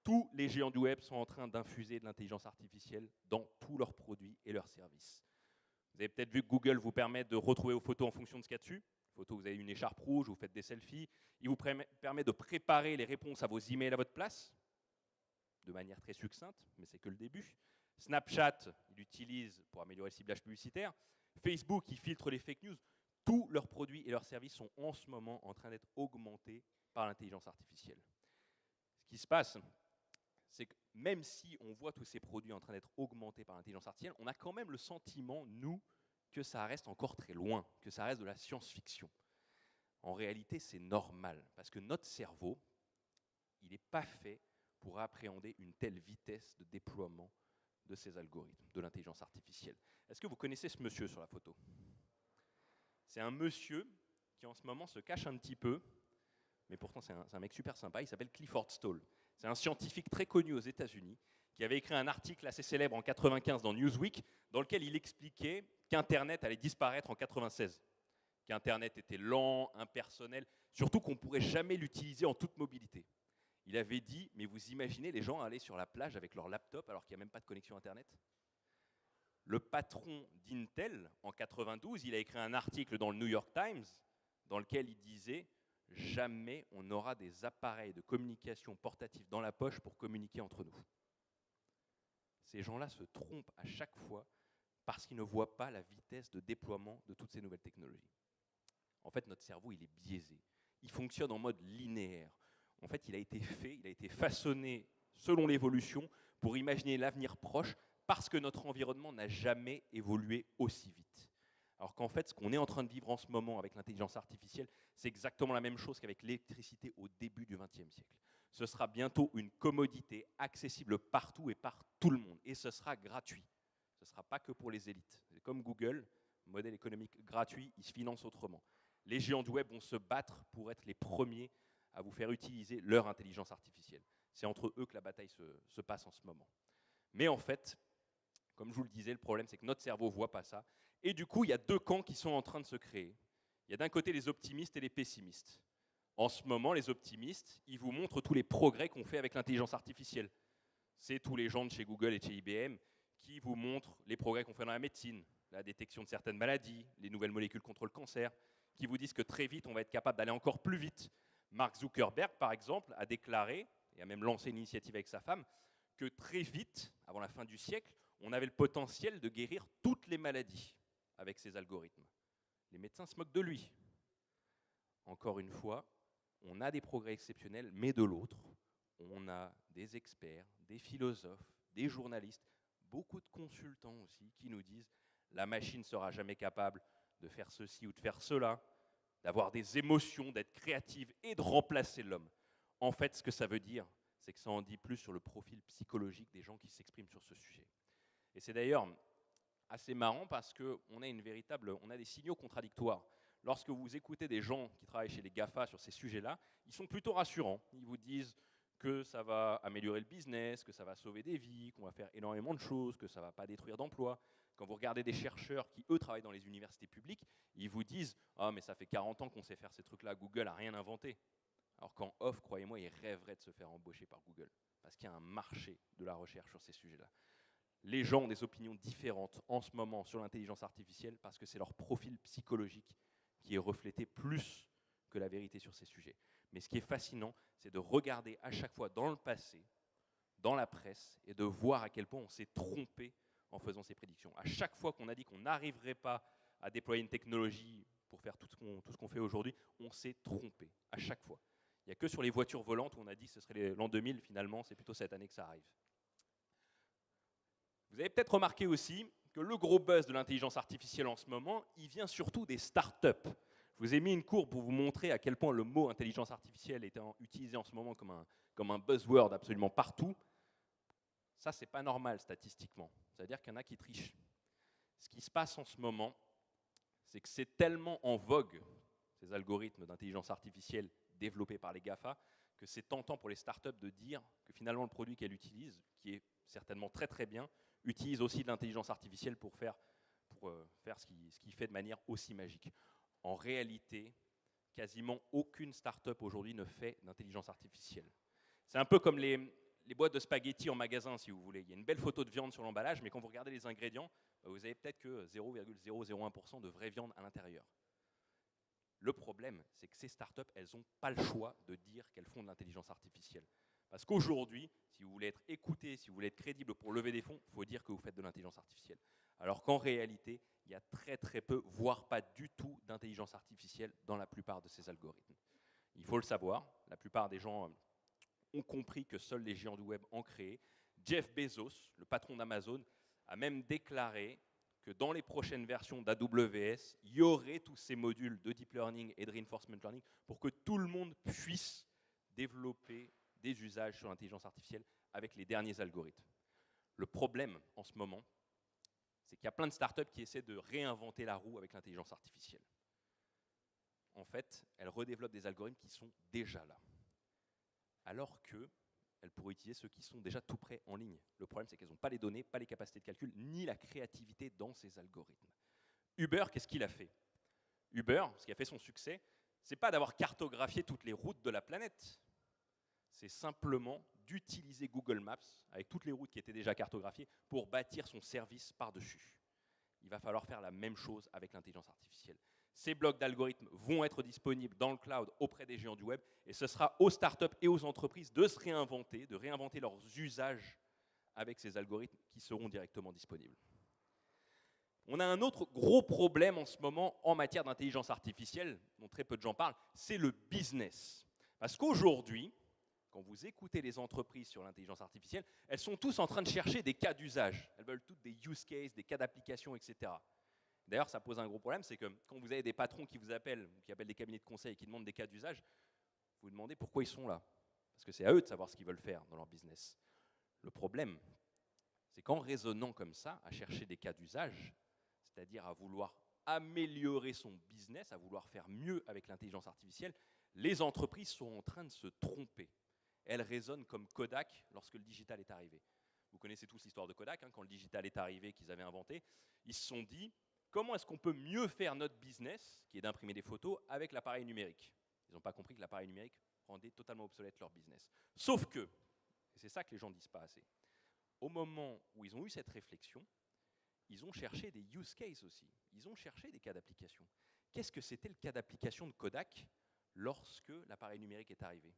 tous les géants du web sont en train d'infuser de l'intelligence artificielle dans tous leurs produits et leurs services. Vous avez peut-être vu que Google vous permet de retrouver vos photos en fonction de ce qu'il y a dessus. Photos, vous avez une écharpe rouge, vous faites des selfies. Il vous permet de préparer les réponses à vos emails à votre place, de manière très succincte, mais c'est que le début. Snapchat, il l'utilise pour améliorer le ciblage publicitaire. Facebook, il filtre les fake news. Tous leurs produits et leurs services sont en ce moment en train d'être augmentés par l'intelligence artificielle. Ce qui se passe, c'est que même si on voit tous ces produits en train d'être augmentés par l'intelligence artificielle, on a quand même le sentiment, nous, que ça reste encore très loin, que ça reste de la science-fiction. En réalité, c'est normal, parce que notre cerveau, il n'est pas fait pour appréhender une telle vitesse de déploiement de ces algorithmes, de l'intelligence artificielle. Est-ce que vous connaissez ce monsieur sur la photo? C'est un monsieur qui en ce moment se cache un petit peu, mais pourtant c'est un mec super sympa, il s'appelle Clifford Stoll. C'est un scientifique très connu aux États-Unis qui avait écrit un article assez célèbre en 1995 dans Newsweek, dans lequel il expliquait qu'Internet allait disparaître en 1996, qu'Internet était lent, impersonnel, surtout qu'on ne pourrait jamais l'utiliser en toute mobilité. Il avait dit, mais vous imaginez les gens aller sur la plage avec leur laptop alors qu'il n'y a même pas de connexion Internet? Le patron d'Intel, en 1992, il a écrit un article dans le New York Times dans lequel il disait « Jamais on n'aura des appareils de communication portatifs dans la poche pour communiquer entre nous ». Ces gens-là se trompent à chaque fois parce qu'ils ne voient pas la vitesse de déploiement de toutes ces nouvelles technologies. En fait, notre cerveau, il est biaisé. Il fonctionne en mode linéaire. En fait, il a été façonné selon l'évolution pour imaginer l'avenir proche parce que notre environnement n'a jamais évolué aussi vite. Alors qu'en fait, ce qu'on est en train de vivre en ce moment avec l'intelligence artificielle, c'est exactement la même chose qu'avec l'électricité au début du XXe siècle. Ce sera bientôt une commodité accessible partout et par tout le monde. Et ce sera gratuit. Ce ne sera pas que pour les élites. C'est comme Google, modèle économique gratuit, il se finance autrement. Les géants du web vont se battre pour être les premiers à vous faire utiliser leur intelligence artificielle. C'est entre eux que la bataille se passe en ce moment. Mais en fait, comme je vous le disais, le problème, c'est que notre cerveau ne voit pas ça. Et du coup, il y a deux camps qui sont en train de se créer. Il y a d'un côté les optimistes et les pessimistes. En ce moment, les optimistes, ils vous montrent tous les progrès qu'on fait avec l'intelligence artificielle. C'est tous les gens de chez Google et de chez IBM qui vous montrent les progrès qu'on fait dans la médecine, la détection de certaines maladies, les nouvelles molécules contre le cancer, qui vous disent que très vite, on va être capable d'aller encore plus vite. Mark Zuckerberg, par exemple, a déclaré, et a même lancé une initiative avec sa femme, que très vite, avant la fin du siècle, on avait le potentiel de guérir toutes les maladies avec ces algorithmes. Les médecins se moquent de lui. Encore une fois, on a des progrès exceptionnels, mais de l'autre, on a des experts, des philosophes, des journalistes, beaucoup de consultants aussi, qui nous disent « la machine ne sera jamais capable de faire ceci ou de faire cela », d'avoir des émotions, d'être créative et de remplacer l'homme. En fait, ce que ça veut dire, c'est que ça en dit plus sur le profil psychologique des gens qui s'expriment sur ce sujet. Et c'est d'ailleurs assez marrant parce qu'on a des signaux contradictoires. Lorsque vous écoutez des gens qui travaillent chez les GAFA sur ces sujets-là, ils sont plutôt rassurants. Ils vous disent que ça va améliorer le business, que ça va sauver des vies, qu'on va faire énormément de choses, que ça ne va pas détruire d'emplois. Quand vous regardez des chercheurs qui, eux, travaillent dans les universités publiques, ils vous disent « Ah, mais ça fait 40 ans qu'on sait faire ces trucs-là, Google n'a rien inventé ». Alors qu'en off, croyez-moi, ils rêveraient de se faire embaucher par Google, parce qu'il y a un marché de la recherche sur ces sujets-là. Les gens ont des opinions différentes en ce moment sur l'intelligence artificielle parce que c'est leur profil psychologique qui est reflété plus que la vérité sur ces sujets. Mais ce qui est fascinant, c'est de regarder à chaque fois dans le passé, dans la presse, et de voir à quel point on s'est trompé en faisant ces prédictions. À chaque fois qu'on a dit qu'on n'arriverait pas à déployer une technologie pour faire tout ce qu'on fait aujourd'hui, on s'est trompé, à chaque fois. Il n'y a que sur les voitures volantes où on a dit que ce serait l'an 2000, finalement, c'est plutôt cette année que ça arrive. Vous avez peut-être remarqué aussi que le gros buzz de l'intelligence artificielle en ce moment, il vient surtout des startups. Je vous ai mis une courbe pour vous montrer à quel point le mot intelligence artificielle est utilisé en ce moment comme un buzzword absolument partout. Ça, c'est pas normal statistiquement. C'est-à-dire qu'il y en a qui trichent. Ce qui se passe en ce moment, c'est que c'est tellement en vogue, ces algorithmes d'intelligence artificielle développés par les GAFA, que c'est tentant pour les startups de dire que finalement le produit qu'elles utilisent, qui est certainement très très bien, utilise aussi de l'intelligence artificielle pour faire ce qu'il fait de manière aussi magique. En réalité, quasiment aucune start-up aujourd'hui ne fait d'intelligence artificielle. C'est un peu comme les les boîtes de spaghettis en magasin, si vous voulez. Il y a une belle photo de viande sur l'emballage, mais quand vous regardez les ingrédients, vous avez peut-être que 0,001% de vraie viande à l'intérieur. Le problème, c'est que ces startups, elles n'ont pas le choix de dire qu'elles font de l'intelligence artificielle. Parce qu'aujourd'hui, si vous voulez être écouté, si vous voulez être crédible pour lever des fonds, il faut dire que vous faites de l'intelligence artificielle. Alors qu'en réalité, il y a très très peu, voire pas du tout, d'intelligence artificielle dans la plupart de ces algorithmes. Il faut le savoir, la plupart des gens ont compris que seuls les géants du web en créaient. Jeff Bezos, le patron d'Amazon, a même déclaré que dans les prochaines versions d'AWS, il y aurait tous ces modules de deep learning et de reinforcement learning pour que tout le monde puisse développer des usages sur l'intelligence artificielle avec les derniers algorithmes. Le problème en ce moment, c'est qu'il y a plein de startups qui essaient de réinventer la roue avec l'intelligence artificielle. En fait, elles redéveloppent des algorithmes qui sont déjà là, alors qu'elles pourraient utiliser ceux qui sont déjà tout prêts en ligne. Le problème, c'est qu'elles n'ont pas les données, pas les capacités de calcul, ni la créativité dans ces algorithmes. Uber, qu'est-ce qu'il a fait? Uber, ce qui a fait son succès, c'est pas d'avoir cartographié toutes les routes de la planète, c'est simplement d'utiliser Google Maps, avec toutes les routes qui étaient déjà cartographiées, pour bâtir son service par-dessus. Il va falloir faire la même chose avec l'intelligence artificielle. Ces blocs d'algorithmes vont être disponibles dans le cloud auprès des géants du web, et ce sera aux startups et aux entreprises de se réinventer, de réinventer leurs usages avec ces algorithmes qui seront directement disponibles. On a un autre gros problème en ce moment en matière d'intelligence artificielle, dont très peu de gens parlent, c'est le business. Parce qu'aujourd'hui, quand vous écoutez les entreprises sur l'intelligence artificielle, elles sont tous en train de chercher des cas d'usage. Elles veulent toutes des use cases, des cas d'application, etc. D'ailleurs, ça pose un gros problème, c'est que quand vous avez des patrons qui vous appellent, qui appellent des cabinets de conseil et qui demandent des cas d'usage, vous vous demandez pourquoi ils sont là. Parce que c'est à eux de savoir ce qu'ils veulent faire dans leur business. Le problème, c'est qu'en raisonnant comme ça, à chercher des cas d'usage, c'est-à-dire à vouloir améliorer son business, à vouloir faire mieux avec l'intelligence artificielle, les entreprises sont en train de se tromper. Elles raisonnent comme Kodak lorsque le digital est arrivé. Vous connaissez tous l'histoire de Kodak, hein, quand le digital est arrivé, qu'ils avaient inventé. Ils se sont dit, comment est-ce qu'on peut mieux faire notre business, qui est d'imprimer des photos, avec l'appareil numérique? Ils n'ont pas compris que l'appareil numérique rendait totalement obsolète leur business. Sauf que, et c'est ça que les gens ne disent pas assez, au moment où ils ont eu cette réflexion, ils ont cherché des use cases aussi. Ils ont cherché des cas d'application. Qu'est-ce que c'était le cas d'application de Kodak lorsque l'appareil numérique est arrivé?